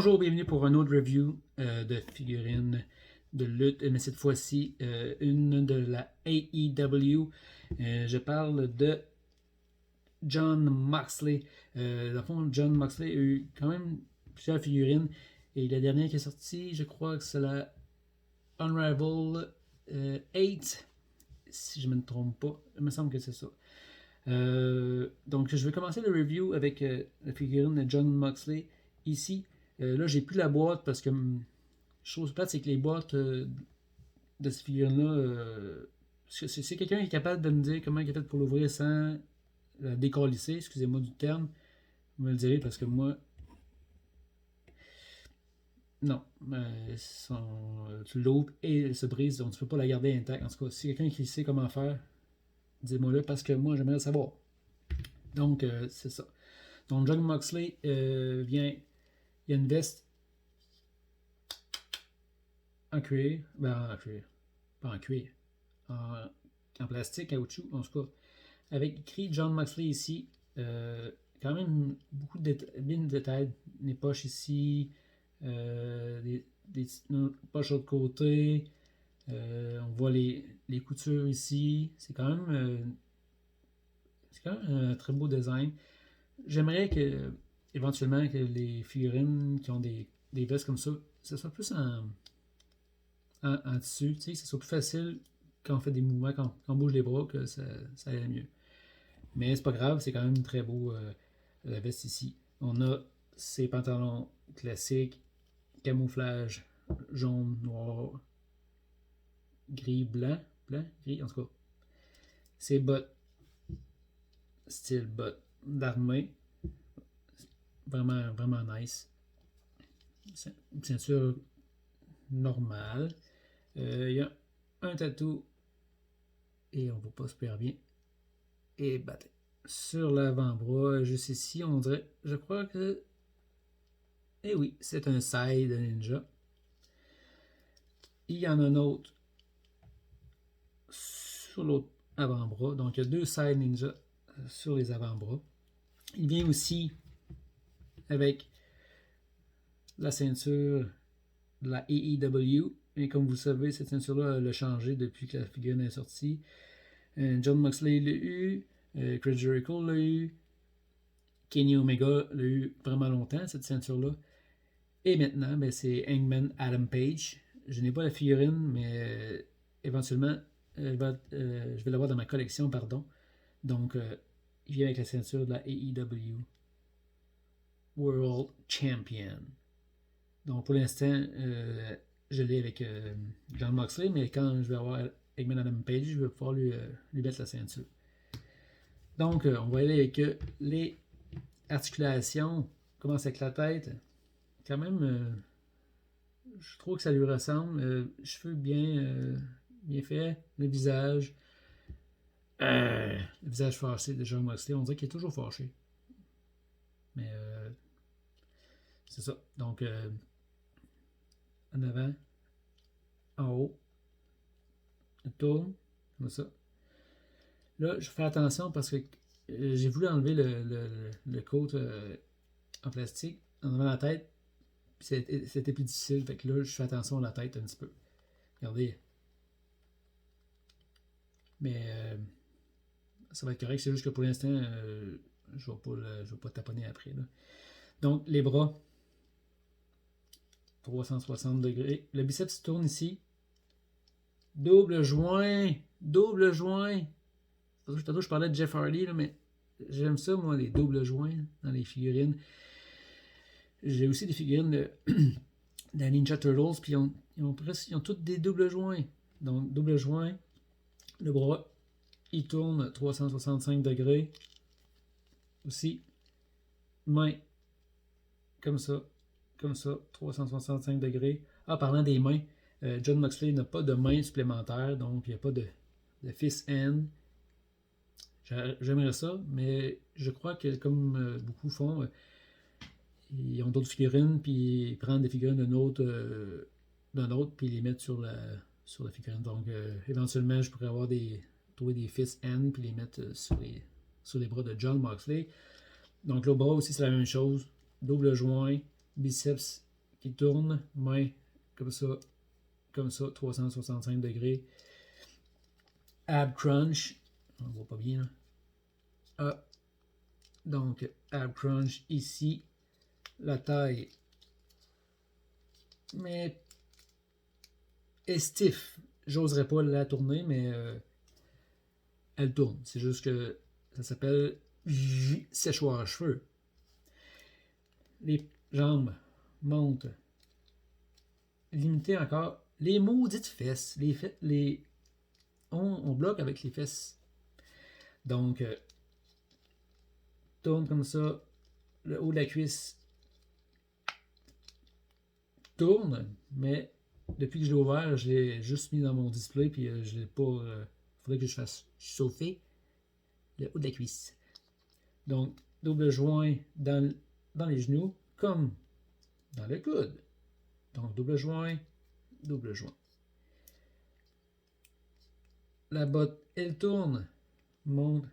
Bonjour, bienvenue pour un autre review de figurines de lutte, mais cette fois-ci une de la AEW. Je parle de Jon Moxley. Dans le fond, Jon Moxley a eu quand même plusieurs figurines. Et la dernière qui est sortie, je crois que c'est la Unravel 8, si je ne me trompe pas. Il me semble que c'est ça. Donc, je vais commencer le review avec la figurine de Jon Moxley ici. Là, j'ai plus la boîte parce que chose plate, c'est que les boîtes de ces figurines-là, c'est quelqu'un qui est capable de me dire comment il est fait pour l'ouvrir sans la décalisser, excusez-moi du terme, vous me le direz parce que moi, non, tu l'ouvres et elle se brise, donc tu peux pas la garder intacte. En tout cas, si quelqu'un qui sait comment faire, dis-moi-le parce que moi, j'aimerais le savoir. Donc, c'est ça. Donc, Jon Moxley vient. Il y a une veste en cuir. Ben, en cuir. Pas en cuir. En plastique, caoutchouc, en tout cas. Avec écrit Jon Moxley ici. Quand même beaucoup de détails. Les poches ici. Des petites poches de l'autre côté. On voit les coutures ici. C'est quand même un très beau design. J'aimerais que éventuellement que les figurines qui ont des vestes comme ça soit plus en tissu, tu sais, que ce soit plus facile quand on fait des mouvements, quand on bouge les bras, que ça aille mieux. Mais c'est pas grave, c'est quand même très beau la veste ici. On a ces pantalons classiques, camouflage jaune, noir, gris, blanc, gris, en tout cas. Ces bottes, style bottes d'armée, vraiment, vraiment nice. Une ceinture normale. Il y a un tatou et on ne voit pas super bien. Et battre. Sur l'avant-bras, juste ici, on dirait, je crois que, eh oui, c'est un side ninja. Il y en a un autre sur l'autre avant-bras. Donc, il y a deux side ninja sur les avant-bras. Il vient aussi avec la ceinture de la AEW. Et comme vous le savez, cette ceinture-là, elle a changé depuis que la figurine est sortie. Jon Moxley l'a eu. Chris Jericho l'a eu. Kenny Omega l'a eu vraiment longtemps, cette ceinture-là. Et maintenant, ben, c'est Hangman Adam Page. Je n'ai pas la figurine, mais éventuellement, je vais l'avoir dans ma collection, pardon. Donc, il vient avec la ceinture de la AEW World Champion. Donc, pour l'instant, je l'ai avec Jon Moxley, mais quand je vais avoir Hangman Adam Page, je vais pouvoir lui mettre la ceinture. Donc, on va aller avec les articulations. On commence avec la tête. Quand même, je trouve que ça lui ressemble. Cheveux bien faits. Le visage fâché de Jon Moxley. On dirait qu'il est toujours fâché. Mais c'est ça. Donc, en avant, en haut, le tourne, comme ça. Là, je fais attention parce que j'ai voulu enlever le côte en plastique en avant la tête. C'était plus difficile. Fait que là, je fais attention à la tête un petit peu. Regardez. Mais ça va être correct. C'est juste que pour l'instant, je ne vais pas taponner après. Là. Donc, les bras. 360 degrés. Le biceps tourne ici. Double joint. Double joint. Tantôt, je parlais de Jeff Hardy, là, mais j'aime ça, moi, les doubles joints dans les figurines. J'ai aussi des figurines de Ninja Turtles, puis ils ont toutes des doubles joints. Donc, double joint. Le bras, il tourne 365 degrés. Aussi, main, comme ça, 365 degrés. Ah, parlant des mains, Jon Moxley n'a pas de main supplémentaire, donc il n'y a pas de fist hand. J'aimerais ça, mais je crois que comme beaucoup font, ils ont d'autres figurines, puis ils prennent des figurines d'un autre, puis ils les mettent sur la figurine. Donc, éventuellement, je pourrais trouver des fist hand, puis les mettre sur les bras de Jon Moxley. Donc, le bras aussi, c'est la même chose. Double joint, biceps qui tourne, main comme ça, 365 degrés. Ab crunch, on voit pas bien là. Ah, donc ab crunch ici, la taille, mais est stiff. J'oserais pas la tourner, mais elle tourne. C'est juste que ça s'appelle séchoir à cheveux. Les jambes montent. Limiter encore. Les maudites fesses. On bloque avec les fesses. Donc, tourne comme ça. Le haut de la cuisse tourne, mais depuis que je l'ai ouvert, je l'ai juste mis dans mon display, puis je l'ai pas. Faudrait que je fasse chauffer le haut de la cuisse. Donc, double joint dans les genoux, comme dans le coude. Donc, double joint, double joint. La botte, elle tourne, monte,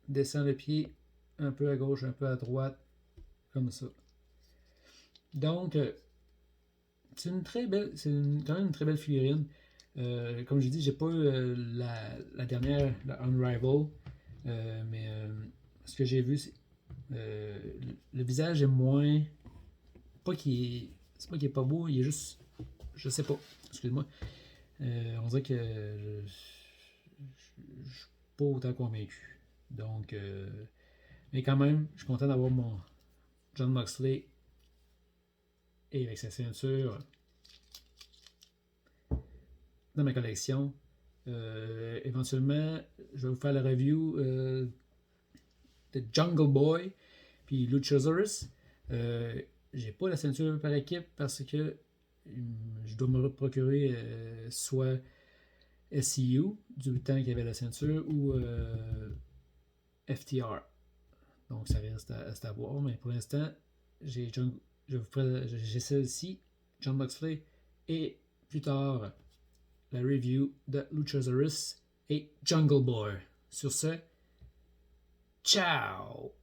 descend le pied, un peu à gauche, un peu à droite, comme ça. Donc, c'est quand même une très belle figurine. Comme je dis, j'ai pas eu la dernière, la Unrival, mais ce que j'ai vu, c'est le visage est moins. C'est pas qu'il est pas beau, il est juste. Je sais pas. Excuse-moi. On dirait que je suis pas autant convaincu. Donc, mais quand même, je suis content d'avoir mon Jon Moxley et avec sa ceinture dans ma collection. Éventuellement, je vais vous faire la review de Jungle Boy puis Luchasaurus. J'ai pas la ceinture par équipe parce que je dois me procurer soit SCU du temps qu'il y avait la ceinture ou FTR. Donc ça reste à voir, mais pour l'instant, j'ai celle-ci, Jon Moxley, et plus tard la review de Luchasaurus et Jungle Boy. Sur ce, ciao!